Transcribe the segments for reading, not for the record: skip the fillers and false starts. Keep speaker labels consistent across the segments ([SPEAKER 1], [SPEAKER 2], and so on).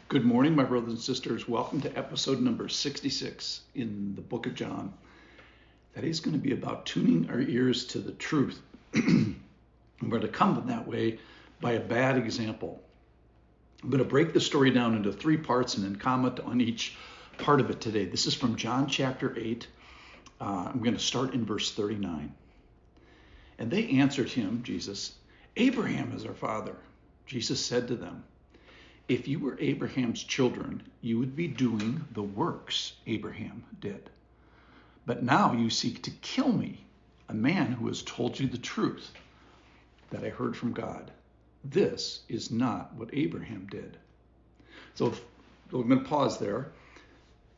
[SPEAKER 1] Good morning, my brothers and sisters. Welcome to episode number 66 in the book of John. That is going to be about tuning our ears to the truth. We're going to come that way by a bad example. I'm going to break the story down into three parts and then comment on each part of it today. This is from John chapter 8. I'm going to start in verse 39. And they answered him, Jesus, Abraham is our father. Jesus said to them, if you were Abraham's children, you would be doing the works Abraham did. But now you seek to kill me, a man who has told you the truth that I heard from God. This is not what Abraham did. So we're going to pause there.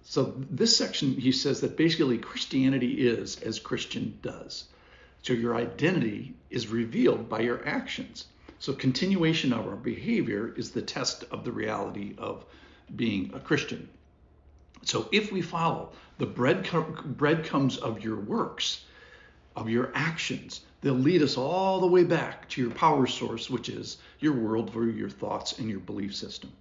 [SPEAKER 1] So this section, he says that basically Christianity is as Christian does. So your identity is revealed by your actions. So continuation of our behavior is the test of the reality of being a Christian. So if we follow the breadcrumbs of your works, of your actions, they'll lead us all the way back to your power source, which is your worldview, your thoughts, and your belief system.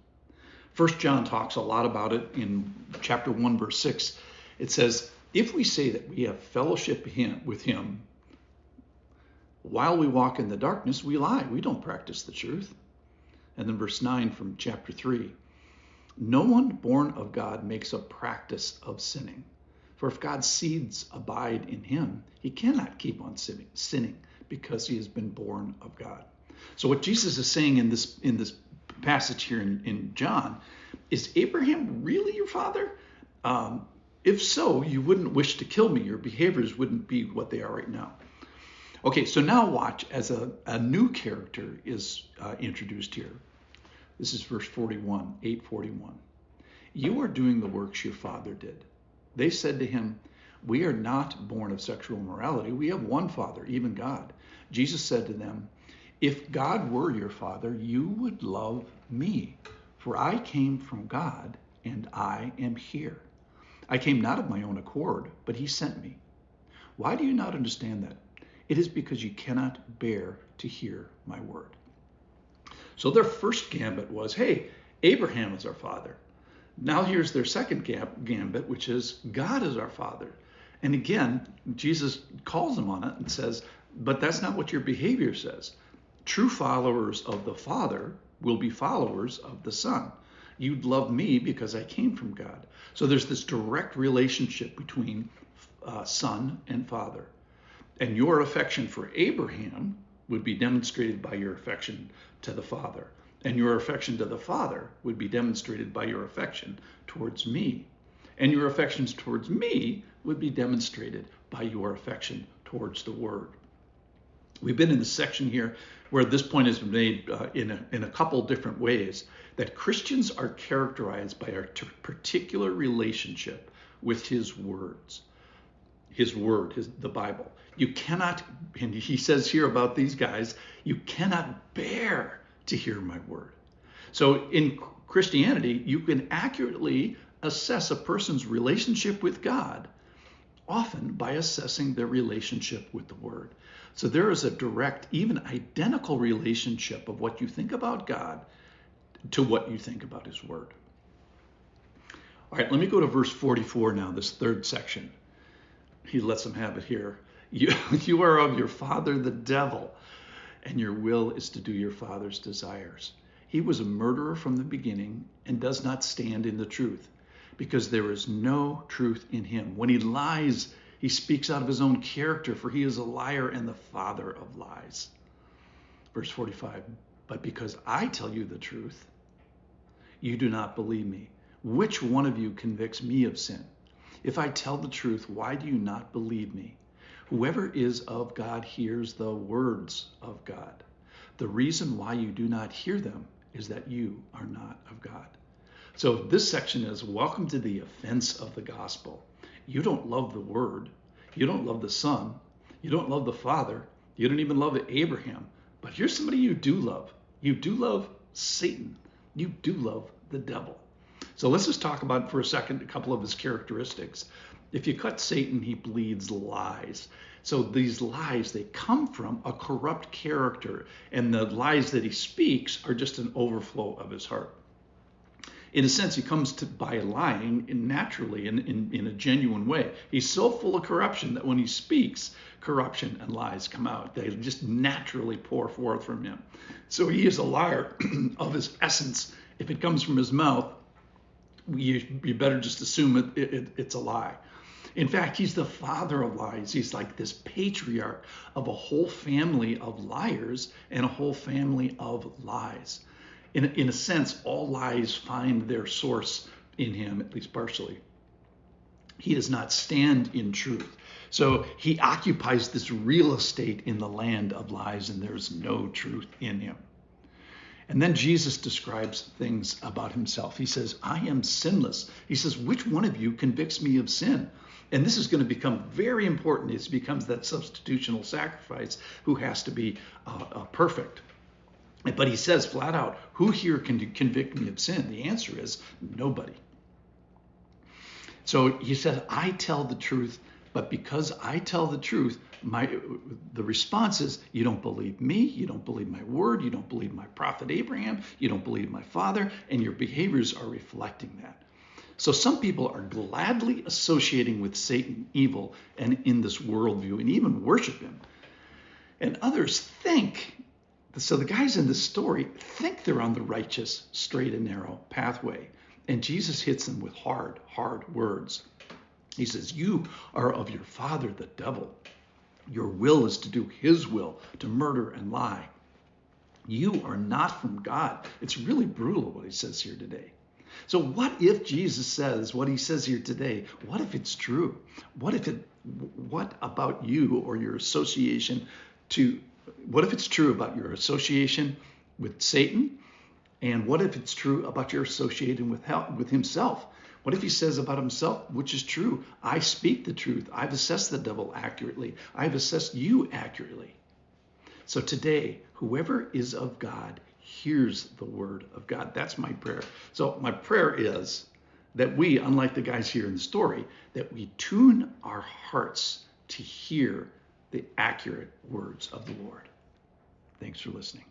[SPEAKER 1] First John talks a lot about it in chapter 1, verse 6. It says, if we say that we have fellowship with him, while we walk in the darkness, we lie. We don't practice the truth. And then verse 9 from chapter 3. No one born of God makes a practice of sinning. For if God's seeds abide in him, he cannot keep on sinning because he has been born of God. So what Jesus is saying in this passage here in John, is Abraham really your father? If so, you wouldn't wish to kill me. Your behaviors wouldn't be what they are right now. Okay, so now watch as a new character is introduced here. This is verse 41, 8:41. You are doing the works your father did. They said to him, we are not born of sexual immorality. We have one father, even God. Jesus said to them, if God were your father, you would love me, for I came from God and I am here. I came not of my own accord, but he sent me. Why do you not understand that? It is because you cannot bear to hear my word. So their first gambit was, hey, Abraham is our father. Now here's their second gambit, which is God is our father. And again, Jesus calls them on it and says, but that's not what your behavior says. True followers of the Father will be followers of the Son. You'd love me because I came from God. So there's this direct relationship between Son and Father. And your affection for Abraham would be demonstrated by your affection to the Father. And your affection to the Father would be demonstrated by your affection towards me. And your affections towards me would be demonstrated by your affection towards the Word. We've been in the section here where this point has been made in a couple different ways, that Christians are characterized by a particular relationship with his words. His word, the Bible. You cannot, and he says here about these guys, you cannot bear to hear my word. So in Christianity, you can accurately assess a person's relationship with God, often by assessing their relationship with the word. So there is a direct, even identical relationship of what you think about God to what you think about his word. All right, let me go to verse 44 now, this third section. He lets them have it here. You are of your father, the devil, and your will is to do your father's desires. He was a murderer from the beginning and does not stand in the truth, because there is no truth in him. When he lies, he speaks out of his own character, for he is a liar and the father of lies. Verse 45, but because I tell you the truth, you do not believe me. Which one of you convicts me of sin? If I tell the truth, why do you not believe me? Whoever is of God hears the words of God. The reason why you do not hear them is that you are not of God. So this section is welcome to the offense of the gospel. You don't love the word. You don't love the Son. You don't love the Father. You don't even love Abraham. But here's somebody you do love. You do love Satan. You do love the devil. So let's just talk about for a second a couple of his characteristics. If you cut Satan, he bleeds lies. So these lies, they come from a corrupt character, and the lies that he speaks are just an overflow of his heart. In a sense, he comes to by lying naturally in a genuine way. He's so full of corruption that when he speaks, corruption and lies come out. They just naturally pour forth from him. So he is a liar of his essence. If it comes from his mouth, you better just assume it's a lie. In fact, he's the father of lies. He's like this patriarch of a whole family of liars and a whole family of lies. In a sense, all lies find their source in him, at least partially. He does not stand in truth. So he occupies this real estate in the land of lies, and there's no truth in him. And then Jesus describes things about himself. He says, I am sinless. He says, which one of you convicts me of sin? And this is going to become very important. It becomes that substitutional sacrifice who has to be perfect. But he says flat out, who here can convict me of sin? The answer is nobody. So he said, I tell the truth, but because I tell the truth, the response is, you don't believe me, you don't believe my word, you don't believe my prophet Abraham, you don't believe my father, and your behaviors are reflecting that. So some people are gladly associating with Satan, evil, and in this worldview, and even worship him. And others think, so the guys in this story think they're on the righteous, straight and narrow pathway. And Jesus hits them with hard words. He says, you are of your father, the devil. Your will is to do his will, to murder and lie. You are not from God. It's really brutal what he says here today. So what if Jesus says what he says here today? What if it's true? What about you or your association what if it's true about your association with Satan? And what if it's true about your associating with himself? What if he says about himself, which is true, I speak the truth. I've assessed the devil accurately. I've assessed you accurately. So today, whoever is of God hears the word of God. That's my prayer. So my prayer is that we, unlike the guys here in the story, that we tune our hearts to hear the accurate words of the Lord. Thanks for listening.